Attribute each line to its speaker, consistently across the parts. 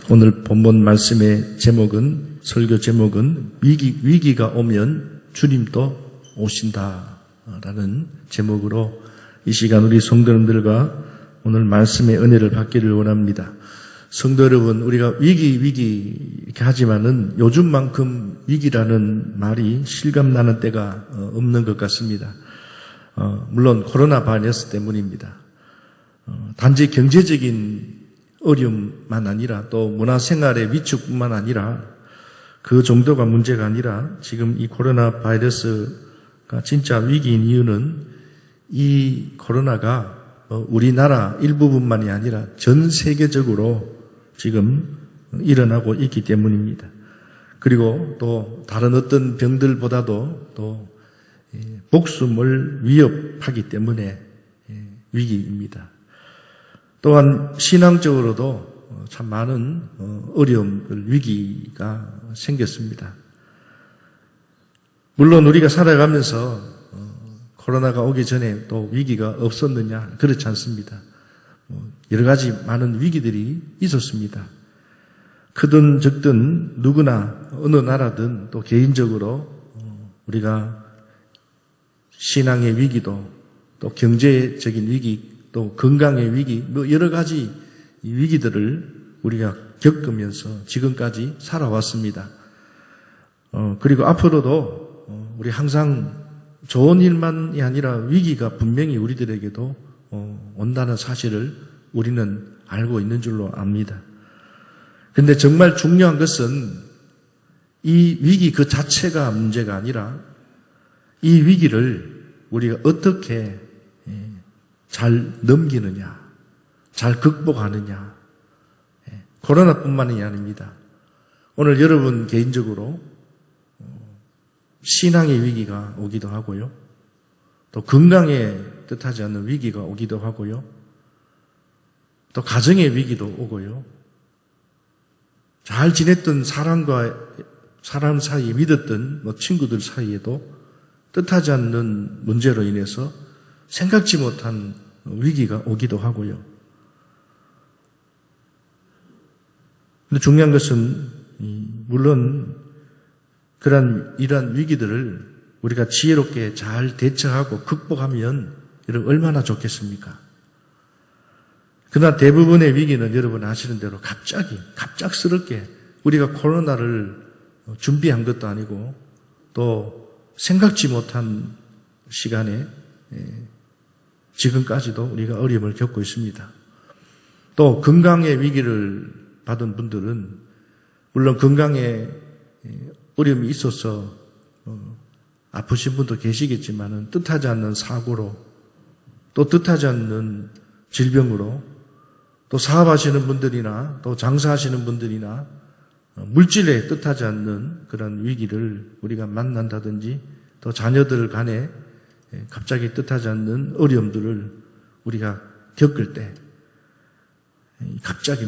Speaker 1: 오늘 본문 말씀의 제목은, 설교 제목은 위기가 오면 주님도 오신다라는 제목으로 이 시간 우리 성도님들과 오늘 말씀의 은혜를 받기를 원합니다. 성도 여러분, 우리가 위기 이렇게 하지만은 요즘만큼 위기라는 말이 실감나는 때가 없는 것 같습니다. 물론 코로나 바이러스 때문입니다. 단지 경제적인 어려움만 아니라 또 문화생활의 위축뿐만 아니라 그 정도가 문제가 아니라 지금 이 코로나 바이러스가 진짜 위기인 이유는 이 코로나가 우리나라 일부분만이 아니라 전 세계적으로 지금 일어나고 있기 때문입니다. 그리고 또 다른 어떤 병들보다도 또 목숨을 위협하기 때문에 위기입니다. 또한 신앙적으로도 참 많은 위기가 생겼습니다. 물론 우리가 살아가면서 코로나가 오기 전에 또 위기가 없었느냐? 그렇지 않습니다. 여러 가지 많은 위기들이 있었습니다. 크든 적든 누구나 어느 나라든 또 개인적으로 우리가 신앙의 위기도 또 경제적인 위기 또 건강의 위기 여러 가지 위기들을 우리가 겪으면서 지금까지 살아왔습니다. 그리고 앞으로도 우리 항상 좋은 일만이 아니라 위기가 분명히 우리들에게도 온다는 사실을 우리는 알고 있는 줄로 압니다. 그런데 정말 중요한 것은 이 위기 그 자체가 문제가 아니라 이 위기를 우리가 어떻게 잘 넘기느냐, 잘 극복하느냐. 코로나뿐만이 아닙니다. 오늘 여러분 개인적으로 신앙의 위기가 오기도 하고요. 또 건강에 뜻하지 않는 위기가 오기도 하고요. 또 가정의 위기도 오고요. 잘 지냈던 사람 사이에 믿었던 친구들 사이에도 뜻하지 않는 문제로 인해서 생각지 못한 위기가 오기도 하고요. 근데 중요한 것은 물론 이러한 위기들을 우리가 지혜롭게 잘 대처하고 극복하면 여러분 얼마나 좋겠습니까? 그러나 대부분의 위기는 여러분 아시는 대로 갑작스럽게 우리가 코로나를 준비한 것도 아니고 또 생각지 못한 시간에 지금까지도 우리가 어려움을 겪고 있습니다. 또 건강의 위기를 받은 분들은 물론 건강에 어려움이 있어서 아프신 분도 계시겠지만은 뜻하지 않는 사고로 또 뜻하지 않는 질병으로 또 사업하시는 분들이나 또 장사하시는 분들이나 물질에 뜻하지 않는 그런 위기를 우리가 만난다든지 또 자녀들 간에 갑자기 뜻하지 않는 어려움들을 우리가 겪을 때 갑자기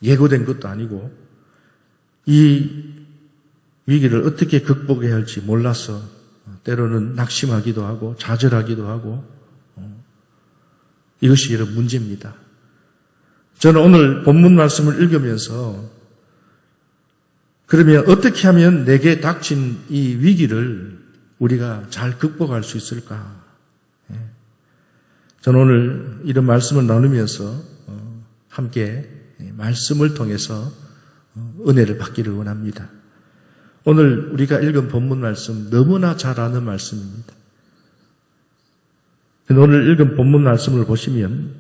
Speaker 1: 예고된 것도 아니고 이 위기를 어떻게 극복해야 할지 몰라서 때로는 낙심하기도 하고 좌절하기도 하고 이것이 여러분 문제입니다. 저는 오늘 본문 말씀을 읽으면서 그러면 어떻게 하면 내게 닥친 이 위기를 우리가 잘 극복할 수 있을까? 저는 오늘 이런 말씀을 나누면서 함께 말씀을 통해서 은혜를 받기를 원합니다. 오늘 우리가 읽은 본문 말씀 너무나 잘 아는 말씀입니다. 오늘 읽은 본문 말씀을 보시면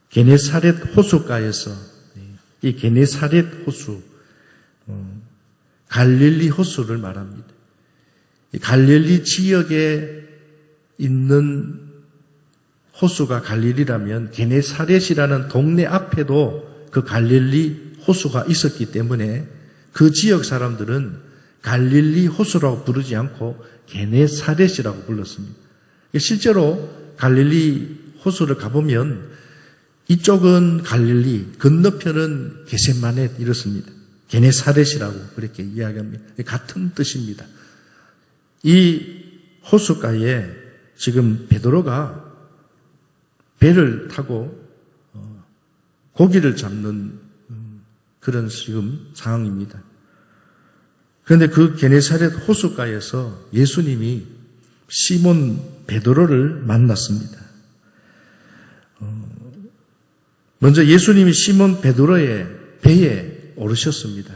Speaker 1: 게네사렛 호수가에서 이 게네사렛 호수 갈릴리 호수를 말합니다. 이 갈릴리 지역에 있는 호수가 갈릴리라면 게네사렛이라는 동네 앞에도 그 갈릴리 호수가 있었기 때문에 그 지역 사람들은 갈릴리 호수라고 부르지 않고 게네사렛이라고 불렀습니다. 실제로 갈릴리 호수를 가보면 이쪽은 갈릴리, 건너편은 게셋마넷 이렇습니다. 게네사렛이라고 그렇게 이야기합니다. 같은 뜻입니다. 이 호숫가에 지금 베드로가 배를 타고 고기를 잡는 그런 지금 상황입니다. 그런데 그 게네사렛 호숫가에서 예수님이 시몬 베드로를 만났습니다. 먼저 예수님이 시몬 베드로의 배에 오르셨습니다.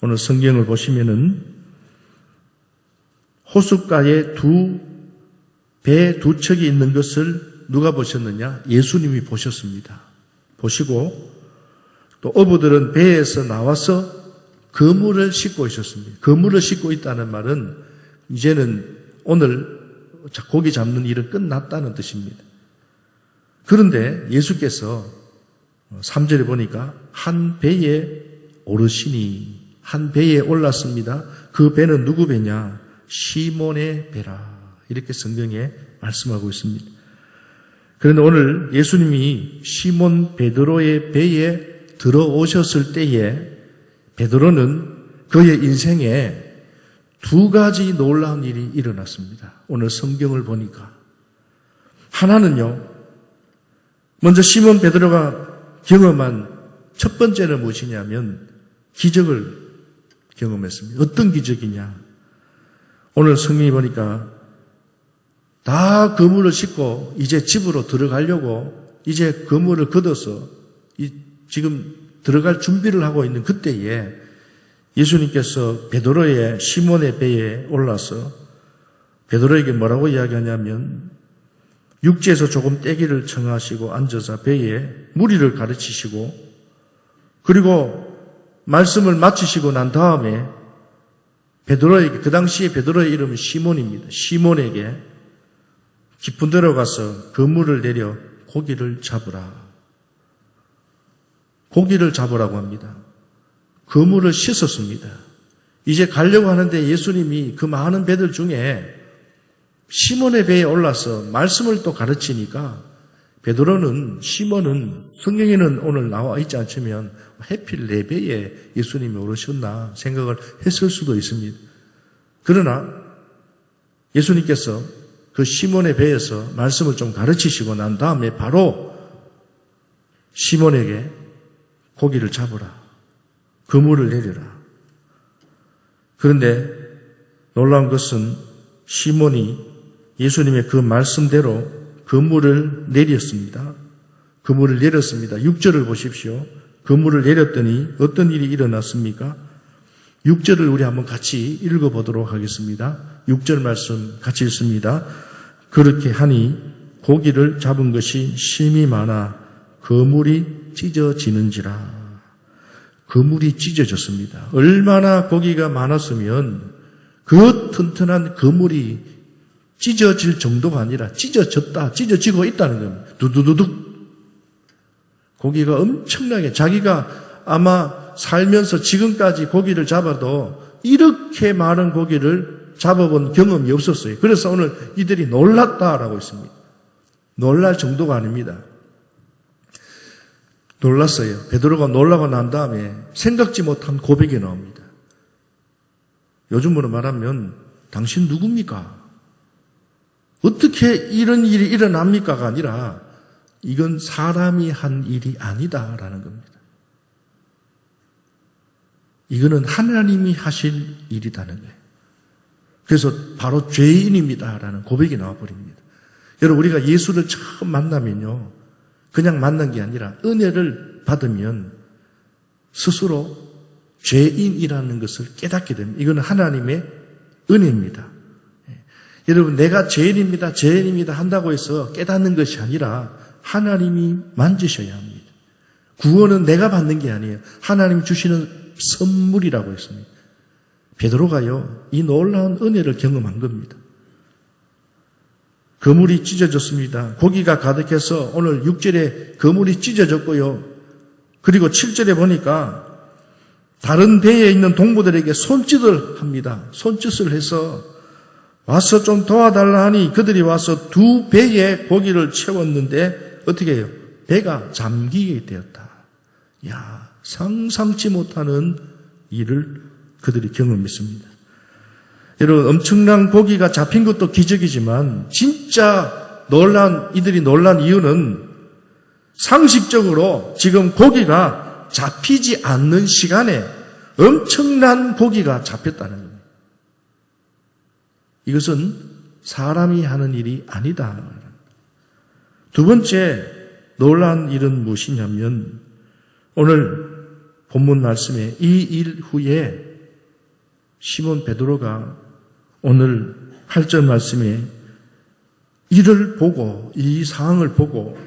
Speaker 1: 오늘 성경을 보시면은 호숫가에 배 두 척이 있는 것을 누가 보셨느냐? 예수님이 보셨습니다. 보시고 또 어부들은 배에서 나와서 그물을 싣고 있었습니다. 그물을 싣고 있다는 말은 이제는 오늘 고기 잡는 일은 끝났다는 뜻입니다. 그런데 예수께서 3절에 보니까 한 배에 오르시니 한 배에 올랐습니다. 그 배는 누구 배냐? 시몬의 배라. 이렇게 성경에 말씀하고 있습니다. 그런데 오늘 예수님이 시몬 베드로의 배에 들어오셨을 때에 베드로는 그의 인생에 두 가지 놀라운 일이 일어났습니다. 오늘 성경을 보니까 하나는요, 먼저 시몬 베드로가 경험한 첫 번째는 무엇이냐면 기적을 경험했습니다. 어떤 기적이냐? 오늘 성경에 보니까 다 그물을 싣고 이제 집으로 들어가려고 이제 그물을 걷어서 지금 들어갈 준비를 하고 있는 그때에 예수님께서 베드로의 시몬의 배에 올라서 베드로에게 뭐라고 이야기하냐면 육지에서 조금 떼기를 청하시고 앉아서 배에 무리를 가르치시고 그리고 말씀을 마치시고 난 다음에 베드로에게, 그 당시에 베드로의 이름은 시몬입니다. 시몬에게 깊은 데로 가서 그물을 내려 고기를 잡으라. 고기를 잡으라고 합니다. 그물을 씻었습니다. 이제 가려고 하는데 예수님이 그 많은 배들 중에 시몬의 배에 올라서 말씀을 또 가르치니까 시몬은 성경에는 오늘 나와 있지 않지만 해필 내 배에 예수님이 오르셨나 생각을 했을 수도 있습니다. 그러나 예수님께서 그 시몬의 배에서 말씀을 좀 가르치시고 난 다음에 바로 시몬에게 고기를 잡으라. 그물을 내려라. 그런데 놀라운 것은 시몬이 예수님의 그 말씀대로 그물을 내렸습니다. 그물을 내렸습니다. 6절을 보십시오. 그물을 내렸더니 어떤 일이 일어났습니까? 6절을 우리 한번 같이 읽어보도록 하겠습니다. 6절 말씀 같이 읽습니다. 그렇게 하니 고기를 잡은 것이 심이 많아 그물이 찢어지는지라. 그물이 찢어졌습니다. 얼마나 고기가 많았으면 그 튼튼한 그물이 찢어질 정도가 아니라 찢어지고 있다는 겁니다. 두두두둑. 고기가 엄청나게 자기가 아마 살면서 지금까지 고기를 잡아도 이렇게 많은 고기를 잡아본 경험이 없었어요. 그래서 오늘 이들이 놀랐다라고 했습니다. 놀랄 정도가 아닙니다. 놀랐어요. 베드로가 놀라고 난 다음에 생각지 못한 고백이 나옵니다. 요즘으로 말하면 당신 누굽니까? 어떻게 이런 일이 일어납니까가 아니라 이건 사람이 한 일이 아니다라는 겁니다. 이거는 하나님이 하실 일이다는 거예요. 그래서 바로 죄인입니다라는 고백이 나와버립니다. 여러분, 우리가 예수를 처음 만나면요, 그냥 만난 게 아니라 은혜를 받으면 스스로 죄인이라는 것을 깨닫게 됩니다. 이거는 하나님의 은혜입니다. 여러분, 내가 죄인입니다 한다고 해서 깨닫는 것이 아니라 하나님이 만지셔야 합니다. 구원은 내가 받는 게 아니에요. 하나님 주시는 선물이라고 했습니다. 베드로가요, 이 놀라운 은혜를 경험한 겁니다. 그물이 찢어졌습니다. 고기가 가득해서 오늘 6절에 그물이 찢어졌고요. 그리고 7절에 보니까 다른 배에 있는 동무들에게 손짓을 합니다. 손짓을 해서 와서 좀 도와달라 하니 그들이 와서 두 배에 고기를 채웠는데 어떻게 해요? 배가 잠기게 되었다. 야, 상상치 못하는 일을 그들이 경험했습니다. 여러분, 엄청난 고기가 잡힌 것도 기적이지만 진짜 이들이 놀란 이유는 상식적으로 지금 고기가 잡히지 않는 시간에 엄청난 고기가 잡혔다는 겁니다. 이것은 사람이 하는 일이 아니다. 두 번째 놀라운 일은 무엇이냐면 오늘 본문 말씀에 이 일 후에 시몬 베드로가 오늘 8절 말씀에 이를 보고 이 상황을 보고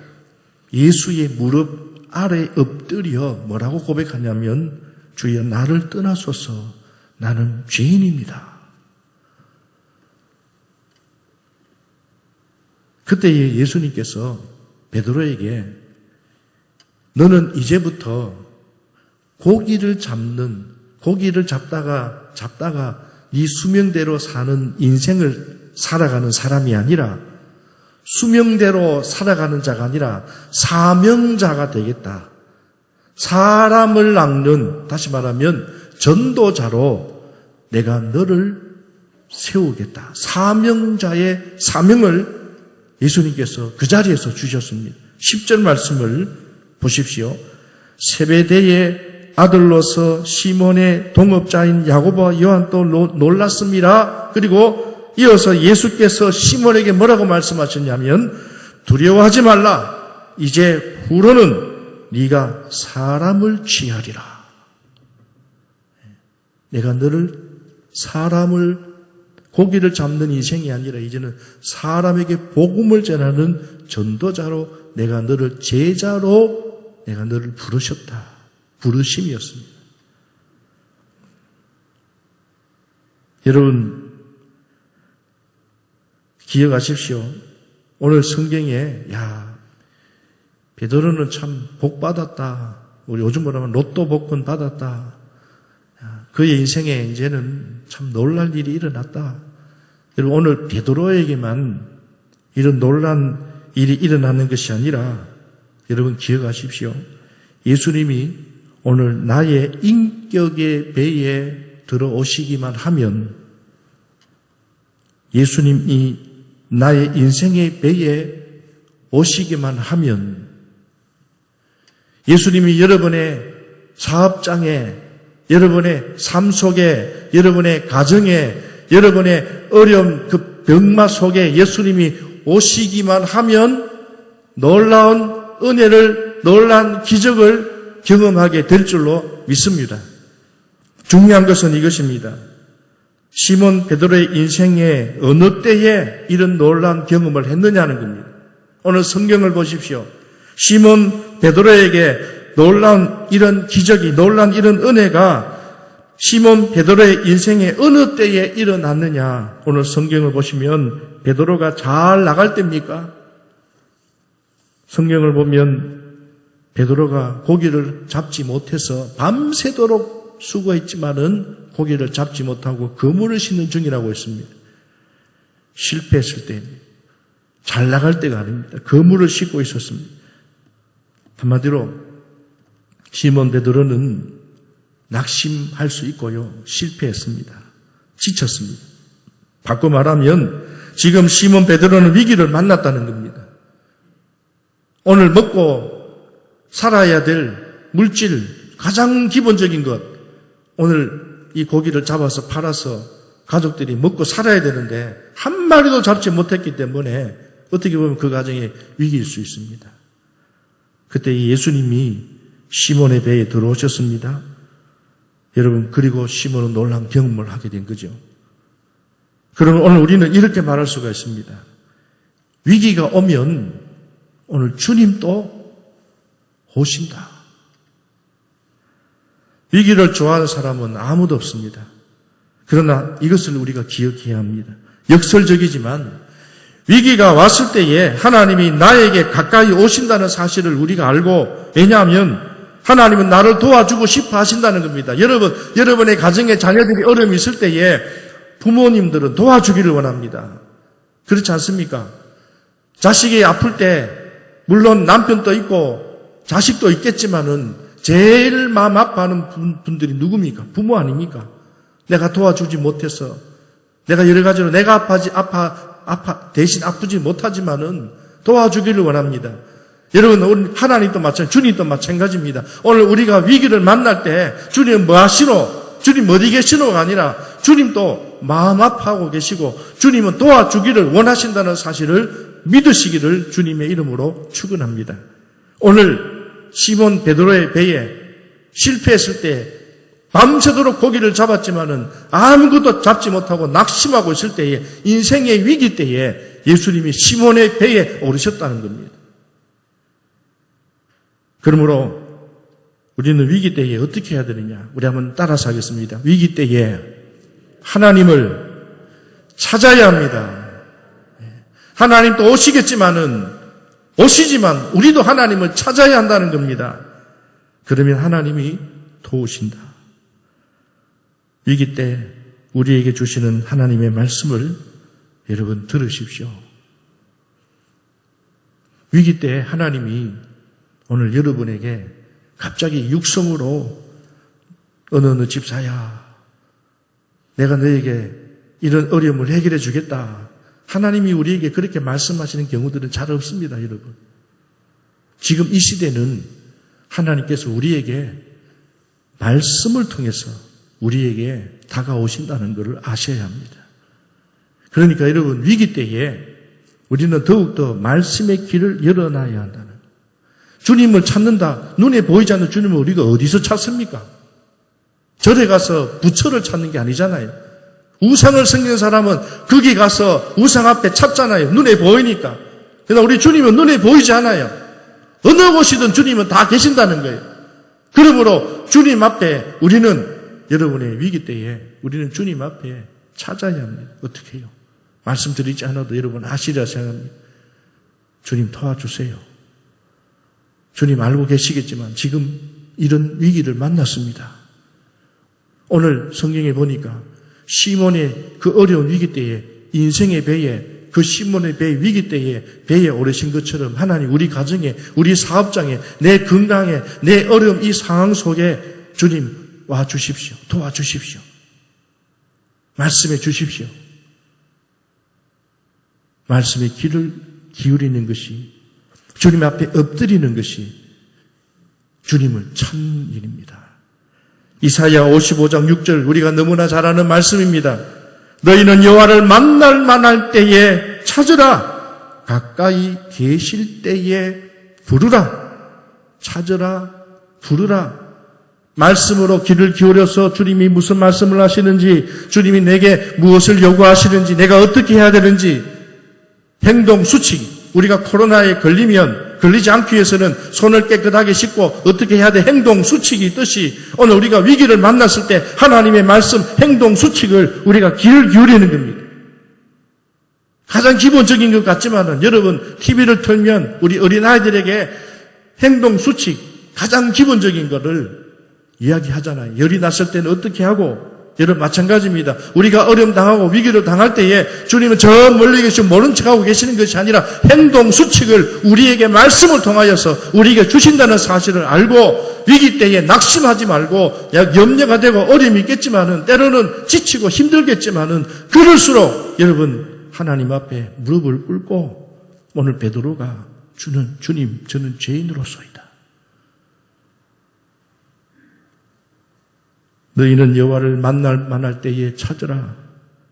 Speaker 1: 예수의 무릎 아래 엎드려 뭐라고 고백하냐면 주여 나를 떠나소서 나는 죄인입니다. 그때 예수님께서 베드로에게 너는 이제부터 고기를 잡다가 네 수명대로 사는 인생을 살아가는 사람이 아니라 수명대로 살아가는 자가 아니라 사명자가 되겠다. 사람을 낚는, 다시 말하면 전도자로 내가 너를 세우겠다. 사명자의 사명을 예수님께서 그 자리에서 주셨습니다. 10절 말씀을 보십시오. 세베대의 아들로서 시몬의 동업자인 야고보와 요한도 놀랐습니다. 그리고 이어서 예수께서 시몬에게 뭐라고 말씀하셨냐면 두려워하지 말라. 이제 후로는 네가 사람을 취하리라. 내가 너를 고기를 잡는 인생이 아니라 이제는 사람에게 복음을 전하는 전도자로 내가 너를 제자로 내가 너를 부르셨다. 부르심이었습니다. 여러분 기억하십시오. 오늘 성경에 베드로는 참 복 받았다. 우리 요즘으로 하면 로또 복권 받았다. 그의 인생에 이제는 참 놀랄 일이 일어났다. 여러분 오늘 베드로에게만 이런 놀란 일이 일어나는 것이 아니라 여러분 기억하십시오. 예수님이 오늘 나의 인격의 배에 들어오시기만 하면 예수님이 나의 인생의 배에 오시기만 하면 예수님이 여러분의 사업장에 여러분의 삶 속에 여러분의 가정에 여러분의 어려운 그 병마 속에 예수님이 오시기만 하면 놀라운 은혜를 놀라운 기적을 경험하게 될 줄로 믿습니다. 중요한 것은 이것입니다. 시몬 베드로의 인생에 어느 때에 이런 놀라운 경험을 했느냐는 겁니다. 오늘 성경을 보십시오. 시몬 베드로에게 놀라운 이런 기적이 놀라운 이런 은혜가 시몬 베드로의 인생에 어느 때에 일어났느냐. 오늘 성경을 보시면 베드로가 잘 나갈 때입니까? 성경을 보면 베드로가 고기를 잡지 못해서 밤새도록 수고했지만은 고기를 잡지 못하고 그물을 싣는 중이라고 했습니다. 실패했을 때입니다. 잘 나갈 때가 아닙니다. 그물을 싣고 있었습니다. 한마디로 시몬 베드로는 낙심할 수 있고요. 실패했습니다. 지쳤습니다. 바꿔 말하면 지금 시몬 베드로는 위기를 만났다는 겁니다. 오늘 먹고 살아야 될 물질, 가장 기본적인 것, 오늘 이 고기를 잡아서 팔아서 가족들이 먹고 살아야 되는데 한 마리도 잡지 못했기 때문에 어떻게 보면 그 가정에 위기일 수 있습니다. 그때 예수님이 시몬의 배에 들어오셨습니다. 여러분, 그리고 시몬은 놀라운 경험을 하게 된 거죠. 그러면 오늘 우리는 이렇게 말할 수가 있습니다. 위기가 오면 오늘 주님도 오신다. 위기를 좋아하는 사람은 아무도 없습니다. 그러나 이것을 우리가 기억해야 합니다. 역설적이지만 위기가 왔을 때에 하나님이 나에게 가까이 오신다는 사실을 우리가 알고, 왜냐하면 하나님은 나를 도와주고 싶어 하신다는 겁니다. 여러분의 가정에 자녀들이 어려움이 있을 때에 부모님들은 도와주기를 원합니다. 그렇지 않습니까? 자식이 아플 때 물론 남편도 있고 자식도 있겠지만은 제일 마음 아파하는 분들이 누굽니까? 부모 아닙니까? 내가 도와주지 못해서 내가 여러 가지로 내가 대신 아프지 못하지만은 도와주기를 원합니다. 여러분, 하나님도 마찬가지, 주님도 마찬가지입니다. 오늘 우리가 위기를 만날 때 주님 뭐 하시노? 주님 어디 계시노가 아니라 주님도 마음 아파하고 계시고 주님은 도와주기를 원하신다는 사실을 믿으시기를 주님의 이름으로 축원합니다. 오늘 시몬 베드로의 배에 실패했을 때 밤새도록 고기를 잡았지만은 아무것도 잡지 못하고 낙심하고 있을 때에, 인생의 위기 때에 예수님이 시몬의 배에 오르셨다는 겁니다. 그러므로 우리는 위기 때에 어떻게 해야 되느냐? 우리 한번 따라서 하겠습니다. 위기 때에 하나님을 찾아야 합니다. 하나님도 오시지만 우리도 하나님을 찾아야 한다는 겁니다. 그러면 하나님이 도우신다. 위기 때 우리에게 주시는 하나님의 말씀을 여러분 들으십시오. 위기 때 하나님이 오늘 여러분에게 갑자기 육성으로 어느 집사야, 내가 너에게 이런 어려움을 해결해 주겠다. 하나님이 우리에게 그렇게 말씀하시는 경우들은 잘 없습니다, 여러분. 지금 이 시대는 하나님께서 우리에게 말씀을 통해서 우리에게 다가오신다는 것을 아셔야 합니다. 그러니까 여러분, 위기 때에 우리는 더욱더 말씀의 길을 열어놔야 한다는 거예요. 주님을 찾는다. 눈에 보이지 않는 주님을 우리가 어디서 찾습니까? 절에 가서 부처를 찾는 게 아니잖아요. 우상을 섬기는 사람은 거기 가서 우상 앞에 찾잖아요. 눈에 보이니까. 그러나 우리 주님은 눈에 보이지 않아요. 어느 곳이든 주님은 다 계신다는 거예요. 그러므로 주님 앞에 우리는, 여러분의 위기 때에 우리는 주님 앞에 찾아야 합니다. 어떻게 해요? 말씀드리지 않아도 여러분 아시리라 생각합니다. 주님 도와주세요. 주님 알고 계시겠지만 지금 이런 위기를 만났습니다. 오늘 성경에 보니까 시몬의 그 어려운 위기 때에, 인생의 배에, 그 시몬의 배 위기 때에 배에 오르신 것처럼 하나님 우리 가정에, 우리 사업장에, 내 건강에, 내 어려움 이 상황 속에 주님 와 주십시오. 도와주십시오. 말씀해 주십시오. 말씀의 귀를 기울이는 것이, 주님 앞에 엎드리는 것이 주님을 찾는 일입니다. 이사야 55장 6절 우리가 너무나 잘 아는 말씀입니다. 너희는 여호와를 만날 만할 때에 찾으라. 가까이 계실 때에 부르라. 찾으라. 부르라. 말씀으로 귀를 기울여서 주님이 무슨 말씀을 하시는지, 주님이 내게 무엇을 요구하시는지, 내가 어떻게 해야 되는지, 행동 수칙, 우리가 코로나에 걸리지 않기 위해서는 손을 깨끗하게 씻고 어떻게 해야 돼? 행동 수칙이 있듯이 오늘 우리가 위기를 만났을 때 하나님의 말씀, 행동 수칙을 우리가 귀를 기울이는 겁니다. 가장 기본적인 것 같지만은 여러분 TV를 틀면 우리 어린아이들에게 행동 수칙, 가장 기본적인 거를 이야기하잖아요. 열이 났을 때는 어떻게 하고, 여러분 마찬가지입니다. 우리가 어려움 당하고 위기를 당할 때에 주님은 저 멀리 계시고 모른 척하고 계시는 것이 아니라 행동 수칙을 우리에게 말씀을 통하여서 우리에게 주신다는 사실을 알고, 위기 때에 낙심하지 말고, 염려가 되고 어려움이 있겠지만은, 때로는 지치고 힘들겠지만은, 그럴수록 여러분 하나님 앞에 무릎을 꿇고, 오늘 베드로가 주님 저는 죄인으로소이다. 너희는 여호와를 만날 만할 때에 찾으라.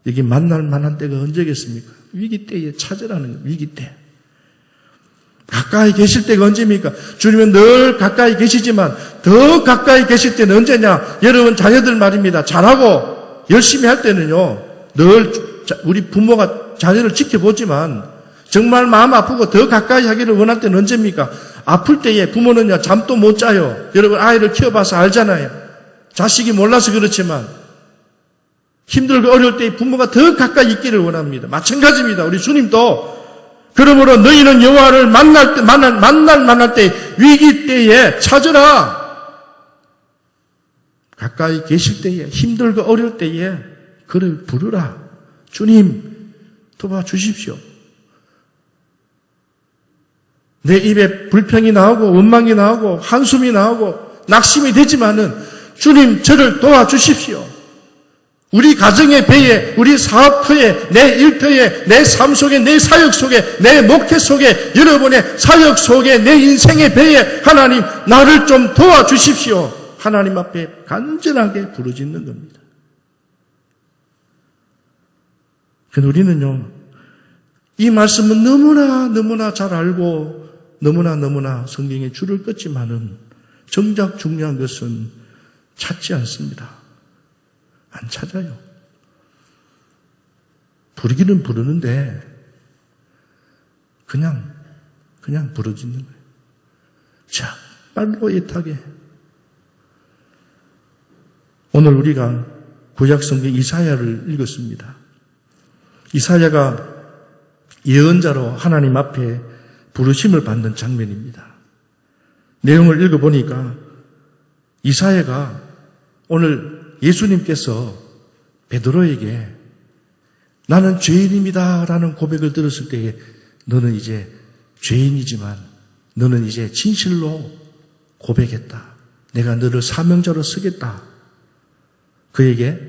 Speaker 1: 여기 만날 만한 때가 언제겠습니까? 위기 때에 찾으라는 거예요. 위기 때. 가까이 계실 때가 언제입니까? 주님은 늘 가까이 계시지만 더 가까이 계실 때는 언제냐? 여러분 자녀들 말입니다. 잘하고 열심히 할 때는요, 늘 우리 부모가 자녀를 지켜보지만 정말 마음 아프고 더 가까이 하기를 원할 때는 언제입니까? 아플 때에 부모는요 잠도 못 자요. 여러분 아이를 키워봐서 알잖아요. 자식이 몰라서 그렇지만 힘들고 어려울 때 부모가 더 가까이 있기를 원합니다. 마찬가지입니다. 우리 주님도. 그러므로 너희는 여호와를 만날 때, 위기 때에 찾으라. 가까이 계실 때에, 힘들고 어려울 때에 그를 부르라. 주님 도와주십시오. 내 입에 불평이 나오고 원망이 나오고 한숨이 나오고 낙심이 되지만은 주님 저를 도와주십시오. 우리 가정의 배에, 우리 사업터에, 내 일터에, 내 삶 속에, 내 사역 속에, 내 목회 속에, 여러분의 사역 속에, 내 인생의 배에 하나님 나를 좀 도와주십시오. 하나님 앞에 간절하게 부르짖는 겁니다. 그런데 우리는요, 이 말씀은 너무나 잘 알고 너무나 성경에 줄을 껐지만은 정작 중요한 것은 찾지 않습니다. 안 찾아요. 부르기는 부르는데 그냥 부르짖는 거예요. 정말로 애타게. 오늘 우리가 구약성경 이사야를 읽었습니다. 이사야가 예언자로 하나님 앞에 부르심을 받는 장면입니다. 내용을 읽어보니까 이사야가 오늘 예수님께서 베드로에게 나는 죄인입니다 라는 고백을 들었을 때에 너는 이제 죄인이지만 너는 이제 진실로 고백했다. 내가 너를 사명자로 쓰겠다. 그에게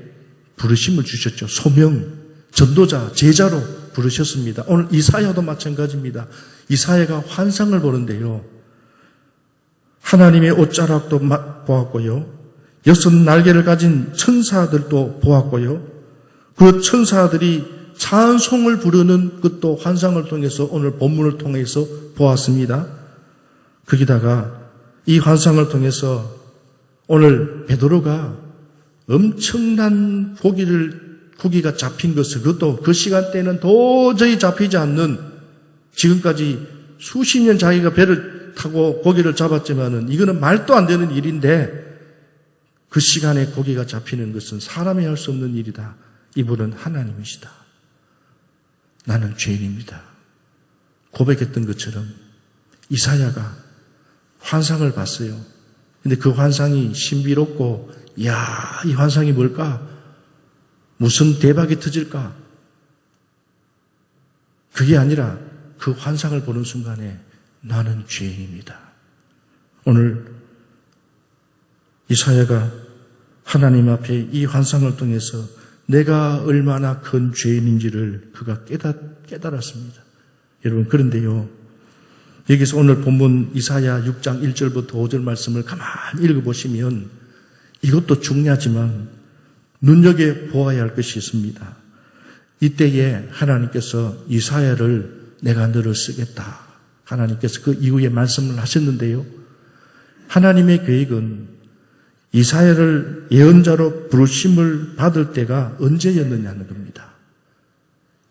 Speaker 1: 부르심을 주셨죠. 소명, 전도자, 제자로 부르셨습니다. 오늘 이사야도 마찬가지입니다. 이사야가 환상을 보는데요. 하나님의 옷자락도 보았고요. 6 날개를 가진 천사들도 보았고요. 그 천사들이 찬송을 부르는 것도 환상을 통해서 오늘 본문을 통해서 보았습니다. 거기다가 이 환상을 통해서 오늘 베드로가 엄청난 고기가 잡힌 것을, 그것도 그 시간대에는 도저히 잡히지 않는, 지금까지 수십 년 자기가 배를 타고 고기를 잡았지만은 이거는 말도 안 되는 일인데 그 시간에 고기가 잡히는 것은 사람이 할 수 없는 일이다. 이분은 하나님이시다. 나는 죄인입니다. 고백했던 것처럼 이사야가 환상을 봤어요. 근데 그 환상이 신비롭고, 이 환상이 뭘까? 무슨 대박이 터질까? 그게 아니라 그 환상을 보는 순간에 나는 죄인입니다. 오늘 이사야가 하나님 앞에 이 환상을 통해서 내가 얼마나 큰 죄인인지를 그가 깨달았습니다. 여러분, 그런데요, 여기서 오늘 본문 이사야 6장 1절부터 5절 말씀을 가만히 읽어보시면 이것도 중요하지만 눈여겨보아야 할 것이 있습니다. 이때에 하나님께서 이사야를 내가 너를 쓰겠다. 하나님께서 그 이후에 말씀을 하셨는데요. 하나님의 계획은 이사야를 예언자로 부르심을 받을 때가 언제였느냐는 겁니다.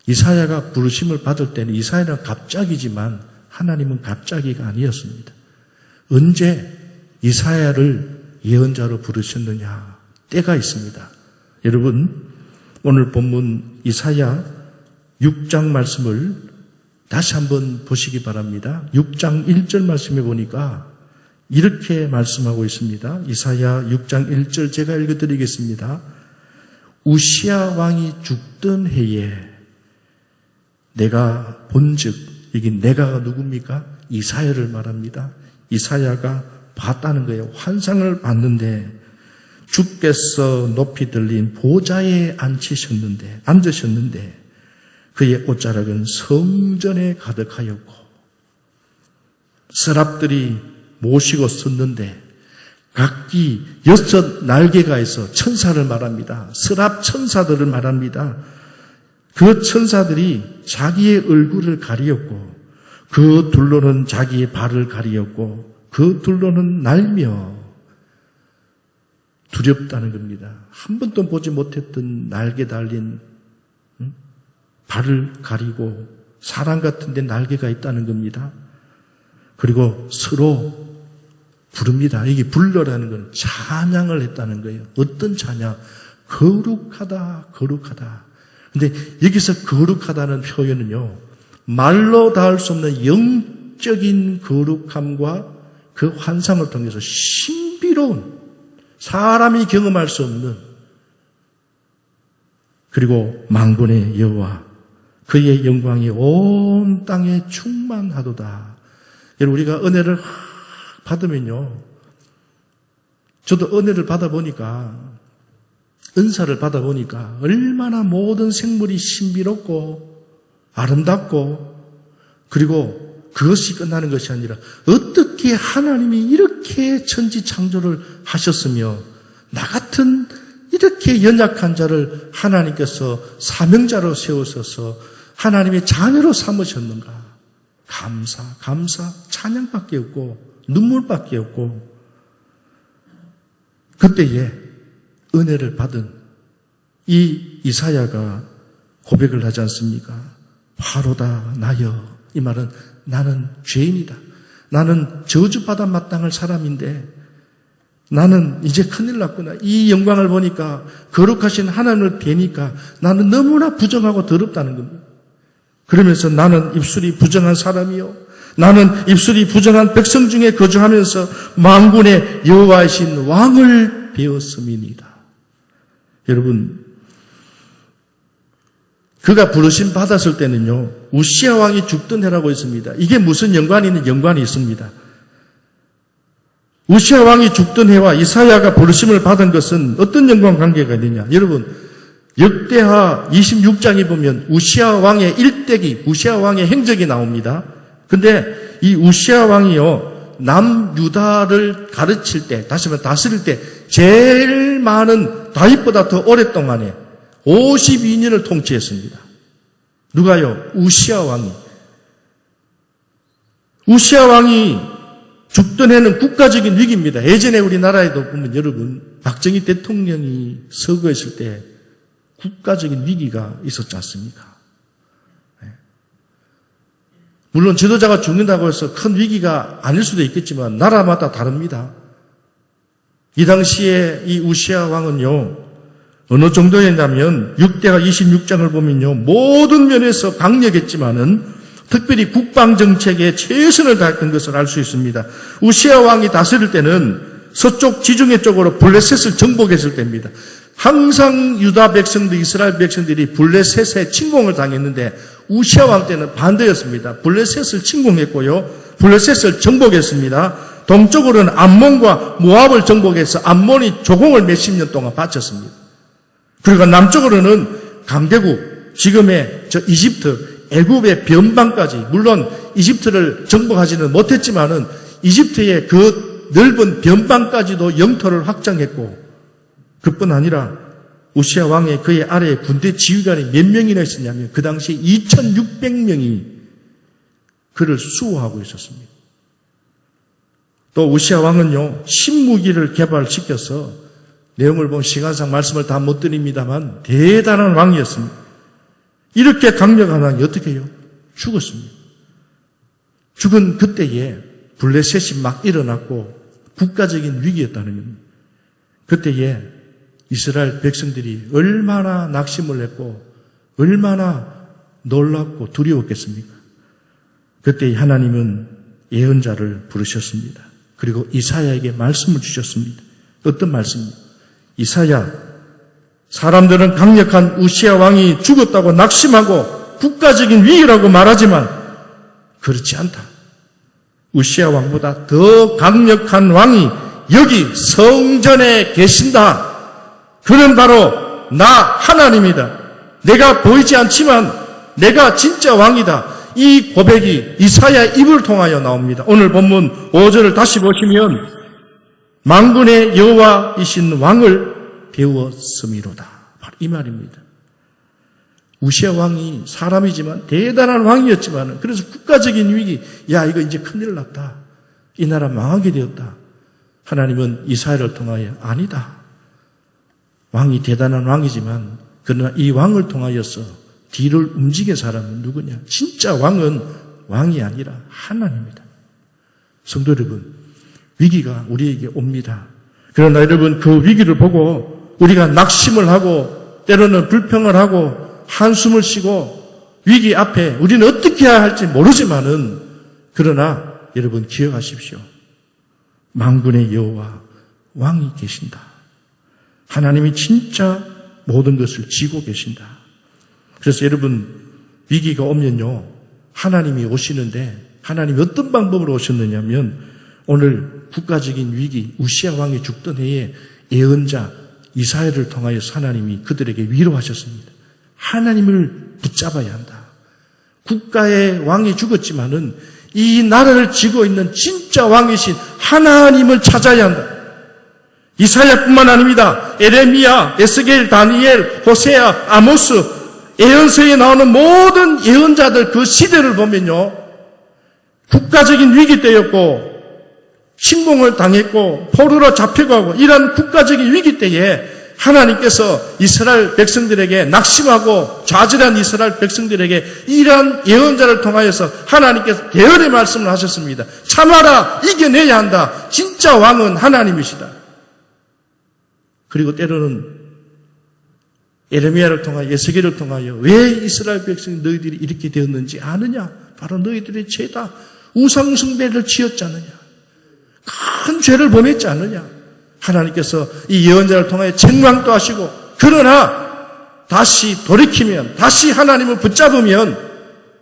Speaker 1: 이사야가 부르심을 받을 때는 이사야는 갑자기지만 하나님은 갑자기가 아니었습니다. 언제 이사야를 예언자로 부르셨느냐? 때가 있습니다. 여러분, 오늘 본문 이사야 6장 말씀을 다시 한번 보시기 바랍니다. 6장 1절 말씀에 보니까 이렇게 말씀하고 있습니다. 이사야 6장 1절 제가 읽어드리겠습니다. 우시야 왕이 죽던 해에 내가 본즉, 여기 내가가 누굽니까? 이사야를 말합니다. 이사야가 봤다는 거예요. 환상을 봤는데 주께서 높이 들린 보좌에 앉으셨는데 그의 옷자락은 성전에 가득하였고 서랍들이 모시고 섰는데 각기 6 날개가 있어 천사를 말합니다. 서랍 천사들을 말합니다. 그 천사들이 자기의 얼굴을 가리었고 그 둘로는 자기의 발을 가리었고 그 둘로는 날며 두렵다는 겁니다. 한 번도 보지 못했던 날개 달린 발을 가리고 사람 같은데 날개가 있다는 겁니다. 그리고 서로 부릅니다. 여기 불러라는 건 찬양을 했다는 거예요. 어떤 찬양? 거룩하다, 거룩하다. 근데 여기서 거룩하다는 표현은요, 말로 닿을 수 없는 영적인 거룩함과 그 환상을 통해서 신비로운, 사람이 경험할 수 없는, 그리고 만군의 여호와, 그의 영광이 온 땅에 충만하도다. 여러분, 우리가 은혜를 받으면요, 저도 은혜를 받아보니까 은사를 받아보니까 얼마나 모든 생물이 신비롭고 아름답고, 그리고 그것이 끝나는 것이 아니라 어떻게 하나님이 이렇게 천지 창조를 하셨으며 나 같은 이렇게 연약한 자를 하나님께서 사명자로 세우셔서 하나님의 자녀로 삼으셨는가. 감사, 찬양밖에 없고 눈물밖에 없고, 그때에 은혜를 받은 이 이사야가 고백을 하지 않습니까? 화로다 나여. 이 말은 나는 죄인이다. 나는 저주받아 마땅할 사람인데 나는 이제 큰일 났구나. 이 영광을 보니까, 거룩하신 하나님을 뵈니까 나는 너무나 부정하고 더럽다는 겁니다. 그러면서 나는 입술이 부정한 사람이요, 나는 입술이 부정한 백성 중에 거주하면서 만군의 여호와이신 왕을 배웠음이니이다. 여러분, 그가 부르심 받았을 때는요, 우시야 왕이 죽던 해라고 했습니다. 이게 무슨 연관이 있는 연관이 있습니다. 우시야 왕이 죽던 해와 이사야가 부르심을 받은 것은 어떤 연관관계가 있느냐. 여러분, 역대하 26장에 보면 우시야 왕의 일대기, 우시야 왕의 행적이 나옵니다. 근데 이 우시야 왕이요, 남유다를 가르칠 때, 다시 말해 다스릴 때 제일 많은, 다윗보다 더 오랫동안에 52년을 통치했습니다. 누가요? 우시야 왕이. 우시야 왕이 죽던 해는 국가적인 위기입니다. 예전에 우리나라에도 보면 여러분, 박정희 대통령이 서거했을 때 국가적인 위기가 있었지 않습니까? 물론 지도자가 죽는다고 해서 큰 위기가 아닐 수도 있겠지만 나라마다 다릅니다. 이 당시에 이 우시야 왕은요, 어느 정도였냐면 역대하 26장을 보면요, 모든 면에서 강력했지만은 특별히 국방정책에 최선을 다했던 것을 알 수 있습니다. 우시야 왕이 다스릴 때는 서쪽 지중해 쪽으로 블레셋을 정복했을 때입니다. 항상 유다 백성들, 이스라엘 백성들이 블레셋에 침공을 당했는데 우시야 왕 때는 반대였습니다. 블레셋을 침공했고요, 블레셋을 정복했습니다. 동쪽으로는 암몬과 모압을 정복해서 암몬이 조공을 몇십 년 동안 바쳤습니다. 그리고 남쪽으로는 강대국, 지금의 이집트, 애굽의 변방까지, 물론 이집트를 정복하지는 못했지만은 이집트의 그 넓은 변방까지도 영토를 확장했고, 그뿐 아니라 우시야 왕의 그의 아래에 군대 지휘관이 몇 명이나 있었냐면 그 당시에 2600명이 그를 수호하고 있었습니다. 또 우시야 왕은요, 신무기를 개발시켜서, 내용을 보면 시간상 말씀을 다 못 드립니다만 대단한 왕이었습니다. 이렇게 강력한 왕이 어떻게 해요? 죽었습니다. 죽은 그때에 블레셋이 막 일어났고 국가적인 위기였다는 겁니다. 그때에 이스라엘 백성들이 얼마나 낙심을 했고 얼마나 놀랍고 두려웠겠습니까? 그때 하나님은 예언자를 부르셨습니다. 그리고 이사야에게 말씀을 주셨습니다. 어떤 말씀입니까? 이사야, 사람들은 강력한 우시야 왕이 죽었다고 낙심하고 국가적인 위기라고 말하지만 그렇지 않다. 우시야 왕보다 더 강력한 왕이 여기 성전에 계신다. 그는 바로 나 하나님이다. 내가 보이지 않지만 내가 진짜 왕이다. 이 고백이 이사야의 입을 통하여 나옵니다. 오늘 본문 5절을 다시 보시면 만군의 여호와이신 왕을 배웠음이로다. 바로 이 말입니다. 우시야 왕이 사람이지만 대단한 왕이었지만, 그래서 국가적인 위기, 야 이거 이제 큰일 났다, 이 나라 망하게 되었다. 하나님은 이사야를 통하여 아니다. 왕이 대단한 왕이지만 그러나 이 왕을 통하여서 뒤를 움직인 사람은 누구냐? 진짜 왕은 왕이 아니라 하나님입니다. 성도 여러분, 위기가 우리에게 옵니다. 그러나 여러분, 그 위기를 보고 우리가 낙심을 하고 때로는 불평을 하고 한숨을 쉬고 위기 앞에 우리는 어떻게 해야 할지 모르지만은, 그러나 여러분 기억하십시오. 만군의 여호와 왕이 계신다. 하나님이 진짜 모든 것을 지고 계신다. 그래서 여러분, 위기가 오면요, 하나님이 오시는데, 하나님이 어떤 방법으로 오셨느냐면, 오늘 국가적인 위기, 우시야 왕이 죽던 해에 예언자 이사야를 통하여 하나님이 그들에게 위로하셨습니다. 하나님을 붙잡아야 한다. 국가의 왕이 죽었지만은 이 나라를 쥐고 있는 진짜 왕이신 하나님을 찾아야 한다. 이사야뿐만 아닙니다. 에레미야, 에스겔, 다니엘, 호세아, 아모스, 예언서에 나오는 모든 예언자들 그 시대를 보면요. 국가적인 위기 때였고 침공을 당했고 포로로 잡혀가고 이런 국가적인 위기 때에 하나님께서 이스라엘 백성들에게 낙심하고 좌절한 이스라엘 백성들에게 이러한 예언자를 통하여서 하나님께서 대언의 말씀을 하셨습니다. 참아라, 이겨내야 한다. 진짜 왕은 하나님이시다. 그리고 때로는 예레미야를 통하여 에스겔을 통하여 왜 이스라엘 백성이 너희들이 이렇게 되었는지 아느냐? 바로 너희들의 죄다. 우상 숭배를 지었지 않느냐? 큰 죄를 범했지 않느냐? 하나님께서 이 예언자를 통하여 책망도 하시고 그러나 다시 돌이키면 다시 하나님을 붙잡으면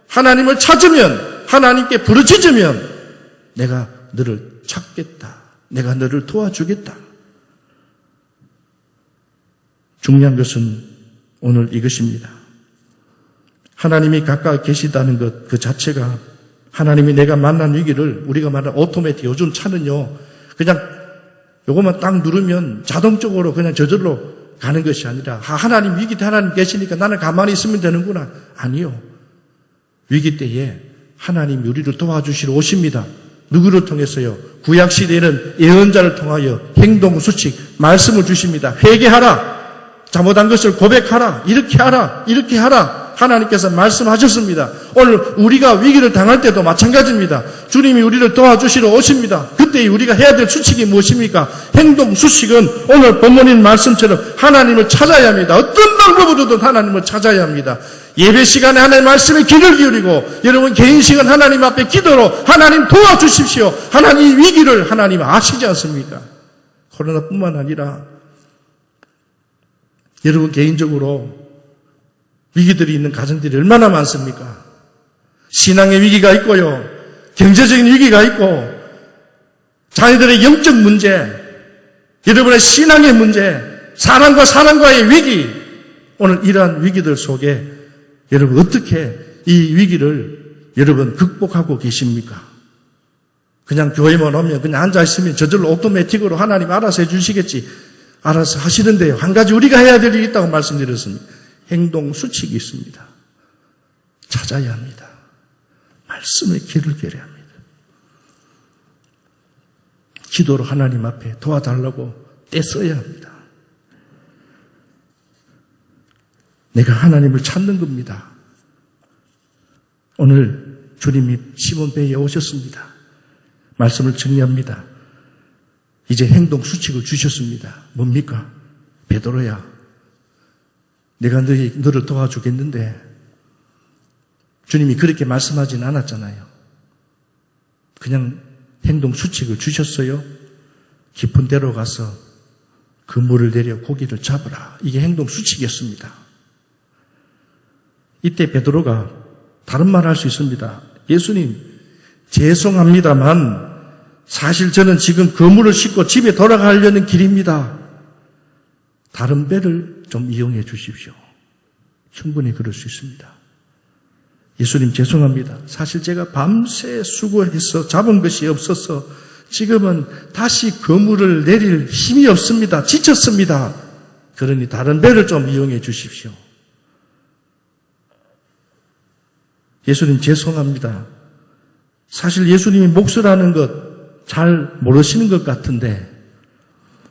Speaker 1: 하나님을 찾으면 하나님께 부르짖으면 내가 너를 찾겠다. 내가 너를 도와주겠다. 중요한 것은 오늘 이것입니다. 하나님이 가까이 계시다는 것 그 자체가 하나님이 내가 만난 위기를 우리가 말하는 오토매틱 요즘 차는요 그냥 요것만 딱 누르면 자동적으로 그냥 저절로 가는 것이 아니라 하나님 위기 때 하나님 계시니까 나는 가만히 있으면 되는구나. 아니요. 위기 때에 하나님이 우리를 도와주시러 오십니다. 누구를 통해서요? 구약시대에는 예언자를 통하여 행동 수칙 말씀을 주십니다. 회개하라. 잘못한 것을 고백하라. 이렇게 하라. 이렇게 하라. 하나님께서 말씀하셨습니다. 오늘 우리가 위기를 당할 때도 마찬가지입니다. 주님이 우리를 도와주시러 오십니다. 그때 우리가 해야 될 수칙이 무엇입니까? 행동 수칙은 오늘 본문인 말씀처럼 하나님을 찾아야 합니다. 어떤 방법으로든 하나님을 찾아야 합니다. 예배 시간에 하나님 말씀에 귀를 기울이고 여러분 개인 시간 하나님 앞에 기도로 하나님 도와주십시오. 하나님 위기를 하나님 아시지 않습니까? 코로나뿐만 아니라 여러분 개인적으로 위기들이 있는 가정들이 얼마나 많습니까? 신앙의 위기가 있고요. 경제적인 위기가 있고 자녀들의 영적 문제, 여러분의 신앙의 문제, 사람과 사람과의 위기, 오늘 이러한 위기들 속에 여러분 어떻게 이 위기를 여러분 극복하고 계십니까? 그냥 교회만 오면 그냥 앉아있으면 저절로 오토매틱으로 하나님 알아서 해주시겠지. 알아서 하시는데요. 한 가지 우리가 해야 될 일이 있다고 말씀드렸습니다. 행동 수칙이 있습니다. 찾아야 합니다. 말씀에 귀를 기울여야 합니다. 기도로 하나님 앞에 도와달라고 떼써야 합니다. 내가 하나님을 찾는 겁니다. 오늘 주님이 시몬 배에 오셨습니다. 말씀을 정리합니다. 이제 행동 수칙을 주셨습니다. 뭡니까? 베드로야, 내가 너를 도와주겠는데 주님이 그렇게 말씀하진 않았잖아요. 그냥 행동 수칙을 주셨어요. 깊은 데로 가서 그물을 내려 고기를 잡으라. 이게 행동 수칙이었습니다. 이때 베드로가 다른 말 할 수 있습니다. 예수님, 죄송합니다만 사실 저는 지금 그물을 싣고 집에 돌아가려는 길입니다. 다른 배를 좀 이용해 주십시오. 충분히 그럴 수 있습니다. 예수님 죄송합니다. 사실 제가 밤새 수고해서 잡은 것이 없어서 지금은 다시 그물을 내릴 힘이 없습니다. 지쳤습니다. 그러니 다른 배를 좀 이용해 주십시오. 예수님 죄송합니다. 사실 예수님이 몫이라는 것 잘 모르시는 것 같은데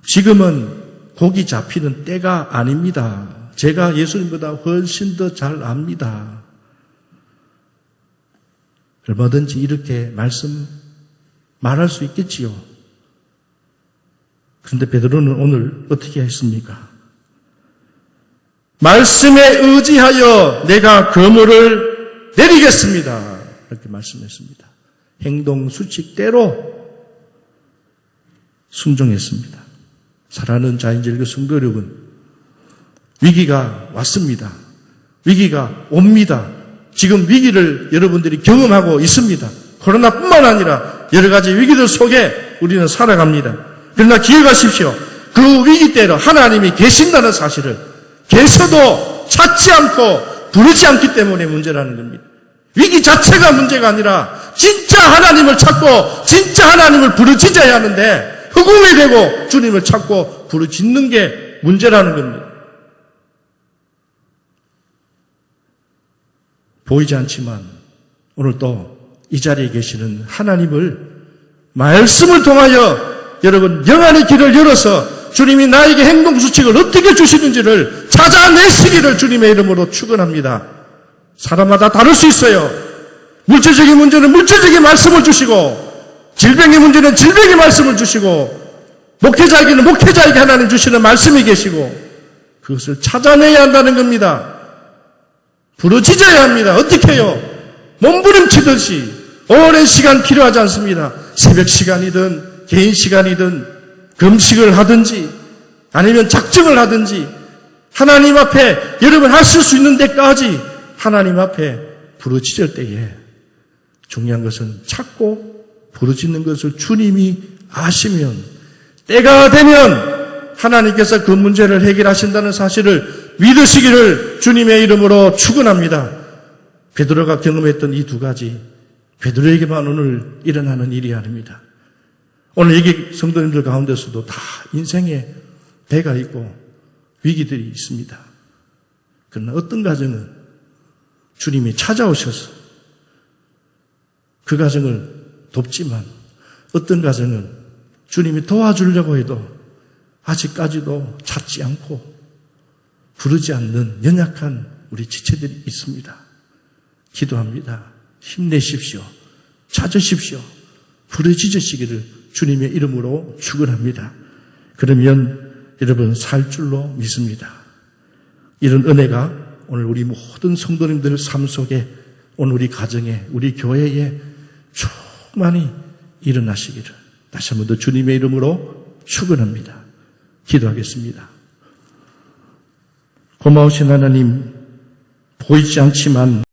Speaker 1: 지금은 고기 잡히는 때가 아닙니다. 제가 예수님보다 훨씬 더 잘 압니다. 얼마든지 이렇게 말할 수 있겠지요. 그런데 베드로는 오늘 어떻게 했습니까? 말씀에 의지하여 내가 그물을 내리겠습니다. 이렇게 말씀했습니다. 행동 수칙대로 순종했습니다. 사랑하는 자인절교 성도 여러분, 위기가 왔습니다. 위기가 옵니다. 지금 위기를 여러분들이 경험하고 있습니다. 코로나뿐만 아니라 여러 가지 위기들 속에 우리는 살아갑니다. 그러나 기억하십시오. 그 위기 때로 하나님이 계신다는 사실을 계셔도 찾지 않고 부르지 않기 때문에 문제라는 겁니다. 위기 자체가 문제가 아니라 진짜 하나님을 찾고 진짜 하나님을 부르짖어야 하는데 허공에 대고 주님을 찾고 부르짖는 게 문제라는 겁니다. 보이지 않지만 오늘 또 이 자리에 계시는 하나님을 말씀을 통하여 여러분 영안의 길을 열어서 주님이 나에게 행동수칙을 어떻게 주시는지를 찾아내시기를 주님의 이름으로 축원합니다. 사람마다 다를 수 있어요. 물질적인 문제는 물질적인 말씀을 주시고 질병의 문제는 질병의 말씀을 주시고 목회자에게는 목회자에게 하나님 주시는 말씀이 계시고 그것을 찾아내야 한다는 겁니다. 부르짖어야 합니다. 어떻게 해요? 몸부림치듯이 오랜 시간 필요하지 않습니다. 새벽 시간이든 개인 시간이든 금식을 하든지 아니면 작정을 하든지 하나님 앞에 여러분 하실 수 있는 데까지 하나님 앞에 부르짖을 때에 중요한 것은 찾고 부르짖는 것을 주님이 아시면 때가 되면 하나님께서 그 문제를 해결하신다는 사실을 믿으시기를 주님의 이름으로 축원합니다. 베드로가 경험했던 이 두 가지 베드로에게만 오늘 일어나는 일이 아닙니다. 오늘 여기 성도님들 가운데서도 다 인생에 배가 있고 위기들이 있습니다. 그러나 어떤 가정은 주님이 찾아오셔서 그 가정을 돕지만 어떤 가정은 주님이 도와주려고 해도 아직까지도 찾지 않고 부르지 않는 연약한 우리 지체들이 있습니다. 기도합니다. 힘내십시오. 찾으십시오. 부르짖으시기를 주님의 이름으로 축원합니다. 그러면 여러분 살 줄로 믿습니다. 이런 은혜가 오늘 우리 모든 성도님들 삶 속에 오늘 우리 가정에 우리 교회에 충만히 일어나시기를 다시 한번 더 주님의 이름으로 축원합니다. 기도하겠습니다. 고마우신 하나님, 보이지 않지만